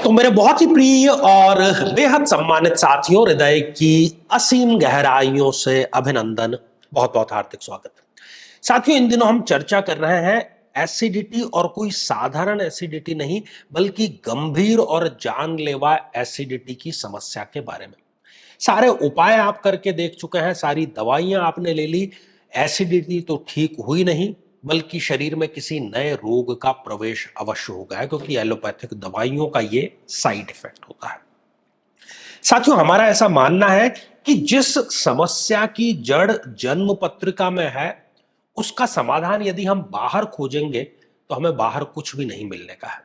तो मेरे बहुत ही प्रिय और बेहद सम्मानित साथियों, हृदय की असीम गहराइयों से अभिनंदन, बहुत बहुत हार्दिक स्वागत। साथियों, इन दिनों हम चर्चा कर रहे हैं एसिडिटी, और कोई साधारण एसिडिटी नहीं बल्कि गंभीर और जानलेवा एसिडिटी की समस्या के बारे में। सारे उपाय आप करके देख चुके हैं, सारी दवाइयां आपने ले ली, एसिडिटी तो ठीक हुई नहीं, बल्कि शरीर में किसी नए रोग का प्रवेश अवश्य हो गया है, क्योंकि एलोपैथिक दवाइयों का ये साइड इफेक्ट होता है। साथियों, हमारा ऐसा मानना है कि जिस समस्या की जड़ जन्म पत्रिका में है, उसका समाधान यदि हम बाहर खोजेंगे तो हमें बाहर कुछ भी नहीं मिलने का है।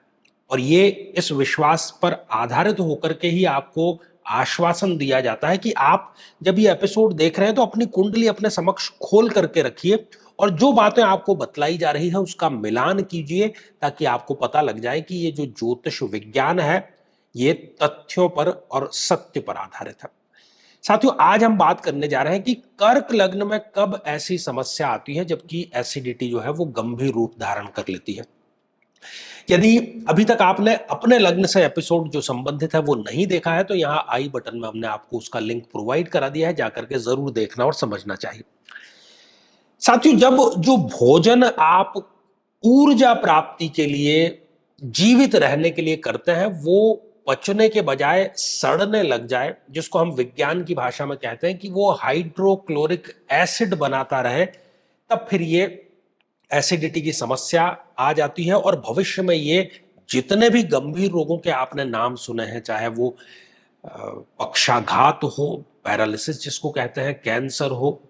और ये इस विश्वास पर आधारित होकर के ही आपको आश्वासन दिया जाता है कि आप जब ये एपिसोड देख रहे हैं तो अपनी कुंडली अपने समक्ष खोल करके रखिए, और जो बातें आपको बतलाई जा रही है उसका मिलान कीजिए, ताकि आपको पता लग जाए कि ये जो ज्योतिष विज्ञान है ये तथ्यों पर और सत्य पर आधारित है। साथियों, आज हम बात करने जा रहे हैं कि कर्क लग्न में कब ऐसी समस्या आती है जबकि एसिडिटी जो है वो गंभीर रूप धारण कर लेती है। यदि अभी तक आपने अपने लग्न से एपिसोड जो संबंधित है वो नहीं देखा है, तो यहाँ आई बटन में हमने आपको उसका लिंक प्रोवाइड करा दिया है, जाकर के जरूर देखना और समझना चाहिए। साथियों, जब जो भोजन आप ऊर्जा प्राप्ति के लिए, जीवित रहने के लिए करते हैं, वो पचने के बजाय सड़ने लग जाए, जिसको हम विज्ञान की भाषा में कहते हैं कि वो हाइड्रोक्लोरिक एसिड बनाता रहे, तब फिर ये एसिडिटी की समस्या आ जाती है। और भविष्य में ये जितने भी गंभीर रोगों के आपने नाम सुने हैं, चाहे वो पक्षाघात हो, पैरालिसिस जिसको कहते हैं, कैंसर हो,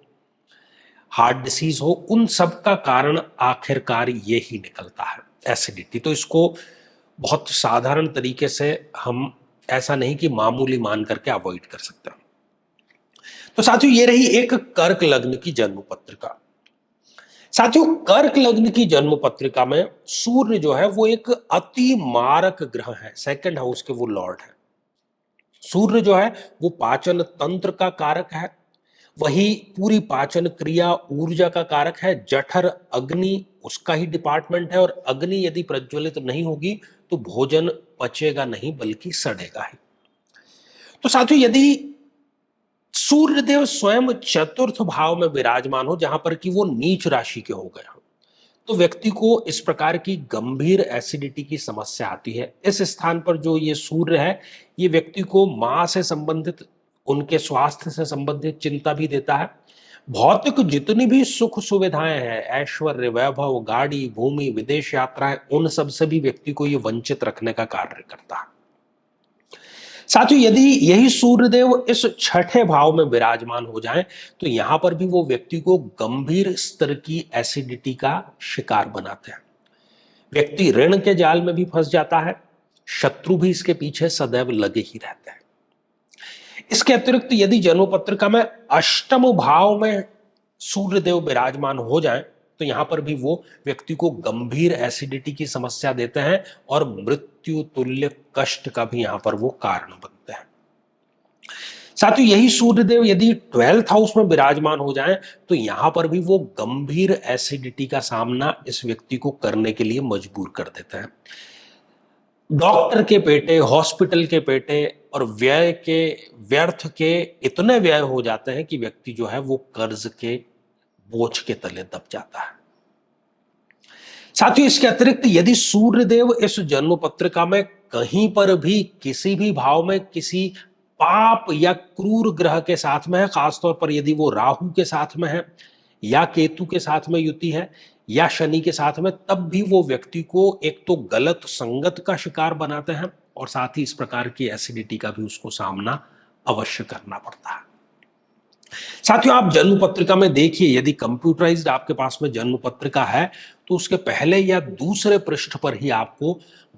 हार्ट डिसीज हो, उन सब का कारण आखिरकार ये ही निकलता है, एसिडिटी। तो इसको बहुत साधारण तरीके से हम ऐसा नहीं कि मामूली मान करके अवॉइड कर सकते हैं। तो साथियों, ये रही एक कर्क लग्न की जन्म पत्रिका। साथियों, कर्क लग्न की जन्म पत्रिका में सूर्य जो है वो एक अति मारक ग्रह है, सेकंड हाउस के वो लॉर्ड है। सूर्य जो है वो पाचन तंत्र का कारक है, वही पूरी पाचन क्रिया ऊर्जा का कारक है। जठर अग्नि उसका ही डिपार्टमेंट है, और अग्नि यदि प्रज्वलित नहीं होगी तो भोजन पचेगा नहीं बल्कि सड़ेगा ही। तो साथियों, यदि सूर्यदेव स्वयं चतुर्थ भाव में विराजमान हो, जहां पर कि वो नीच राशि के हो गए हो, तो व्यक्ति को इस प्रकार की गंभीर एसिडिटी की समस्या आती है। इस स्थान पर जो ये सूर्य है, ये व्यक्ति को मां से संबंधित, उनके स्वास्थ्य से संबंधित चिंता भी देता है। भौतिक जितनी भी सुख सुविधाएं हैं, ऐश्वर्य, वैभव, गाड़ी, भूमि, विदेश यात्राएं, उन सब से भी व्यक्ति को ये वंचित रखने का कार्य करता है। साथियों, यदि यही सूर्यदेव इस छठे भाव में विराजमान हो जाएं, तो यहां पर भी वो व्यक्ति को गंभीर स्तर की एसिडिटी का शिकार बनाते हैं। व्यक्ति ऋण के जाल में भी फंस जाता है, शत्रु भी इसके पीछे सदैव लगे ही रहते हैं। इसके अतिरिक्त यदि जन्म पत्रिका में अष्टम भाव में सूर्यदेव विराजमान हो जाएं, तो यहां पर भी वो व्यक्ति को गंभीर एसिडिटी की समस्या देते हैं, और मृत्यु तुल्य कष्ट का भी यहां पर वो कारण बनते हैं। साथियों, यही सूर्यदेव यदि 12th हाउस में विराजमान हो जाएं, तो यहां पर भी वो गंभीर एसिडिटी का सामना इस व्यक्ति को करने के लिए मजबूर कर देते हैं। डॉक्टर के पेटे, हॉस्पिटल के पेटे और व्यय के, व्यर्थ के इतने व्यय हो जाते हैं कि व्यक्ति जो है वो कर्ज के बोझ के तले दब जाता है। साथियों, इसके अतिरिक्त यदि सूर्यदेव इस जन्म पत्रिका में कहीं पर भी किसी भी भाव में किसी पाप या क्रूर ग्रह के साथ में है, खासतौर पर यदि वो राहु के साथ में है, या केतु के साथ में युति है, या शनि के साथ में, तब भी वो व्यक्ति को एक तो गलत संगत का शिकार बनाते हैं, और साथ ही इस प्रकार की एसिडिटी का भी उसको सामना अवश्य करना पड़ता है। साथियों, आप जन्म पत्रिका में देखिए, यदि कंप्यूटराइज्ड आपके पास में जन्म पत्रिका है, तो उसके पहले या दूसरे पृष्ठ पर ही आपको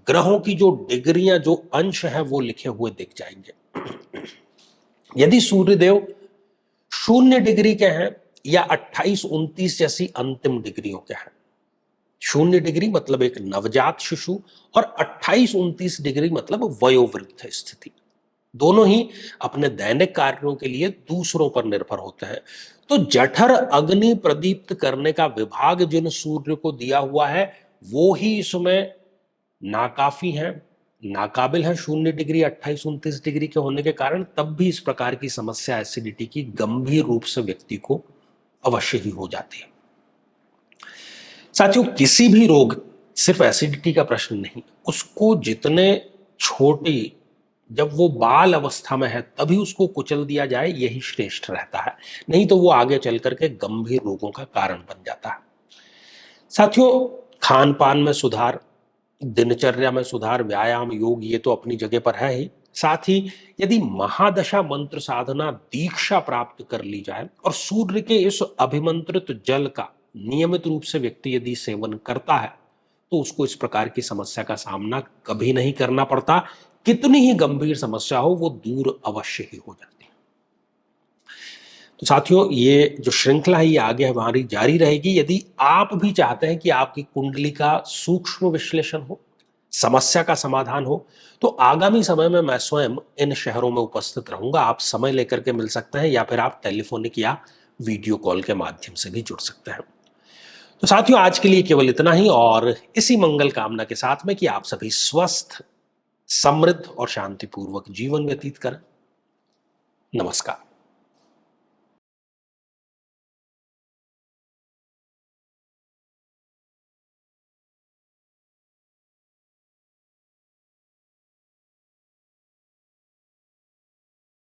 ग्रहों की जो डिग्रियां, जो अंश है, वो लिखे हुए दिख जाएंगे। यदि सूर्यदेव 0 डिग्री के हैं या 28, 29 जैसी अंतिम डिग्रियों के हैं, 0 डिग्री मतलब एक नवजात शिशु, और 28, 29 डिग्री मतलब वयोवृद्ध स्थिति, दोनों ही अपने दैनिक कार्यों के लिए दूसरों पर निर्भर होते हैं। तो जठर अग्नि प्रदीप्त करने का विभाग जिन सूर्य को दिया हुआ है, वो ही इसमें नाकाफी हैं, नाकाबिल है 0 डिग्री 28-29 डिग्री के होने के कारण, तब भी इस प्रकार की समस्या एसिडिटी की गंभीर रूप से व्यक्ति को अवश्य ही हो जाती है। साथियों, किसी भी रोग, सिर्फ एसिडिटी का प्रश्न नहीं, उसको जितने छोटी, जब वो बाल अवस्था में है तभी उसको कुचल दिया जाए, यही श्रेष्ठ रहता है, नहीं तो वो आगे चल करके गंभीर रोगों का कारण बन जाता है। साथियों, खान पान में सुधार, दिनचर्या में सुधार, व्यायाम, योग, ये तो अपनी जगह पर है ही। साथ ही यदि महादशा मंत्र साधना दीक्षा प्राप्त कर ली जाए और सूर्य के इस अभिमंत्रित जल का नियमित रूप से व्यक्ति यदि सेवन करता है, तो उसको इस प्रकार की समस्या का सामना कभी नहीं करना पड़ता। कितनी ही गंभीर समस्या हो, वो दूर अवश्य ही हो जाती है। तो साथियों, ये जो श्रृंखला है ये आगे हमारी जारी रहेगी। यदि आप भी चाहते हैं कि आपकी कुंडली का सूक्ष्म विश्लेषण हो, समस्या का समाधान हो, तो आगामी समय में मैं स्वयं इन शहरों में उपस्थित रहूंगा। आप समय लेकर के मिल सकते हैं या फिर आप टेलीफोनिक या वीडियो कॉल के माध्यम से भी जुड़ सकते हैं। तो साथियों, आज के लिए केवल इतना ही, और इसी मंगल कामना के साथ में कि आप सभी स्वस्थ, समृद्ध और शांतिपूर्वक जीवन व्यतीत करें। नमस्कार।